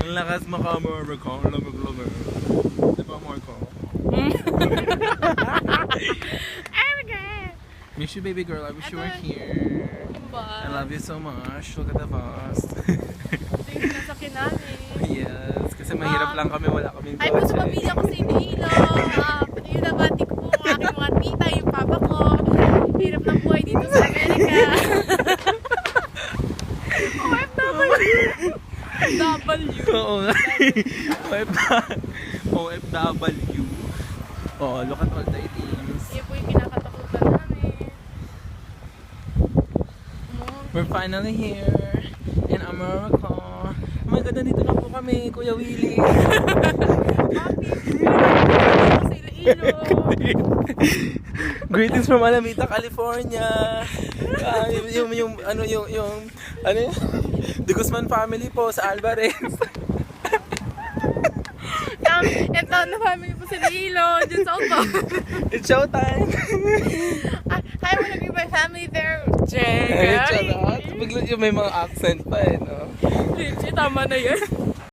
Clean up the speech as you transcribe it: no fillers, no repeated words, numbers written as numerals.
Ang lakas makamura ko. Ang lamig-lamig. Diba, Marco? Miss you, baby girl. I wish you were here. I love you so much. Look at the bus. Ito yung nasakyan namin. Yes. Kasi mahirap lang kami. Wala kaming Ay, gusto pamilya ko sa Iloilo. Yung nabati ko po ang aking mga tita, yung papa ko. Hirap ng buhay dito sa Amerika. OFW. Oo nga. OFW. Oh, look at all the teams. Yan po yung kinakatakutan namin. We're finally here in America. Oh my God, nandito na po kami, Kuya Willie. Happy! Sa Iloilo. Greetings from Alameda, California. Yung The Guzman family po sa Alvarez. Ito na family po sa Iloilo. Dyan sa auto. It's showtime. I wanna be my family there. Charot. Bigla yung may mga accent pa eh, no? Legit, tama na yun.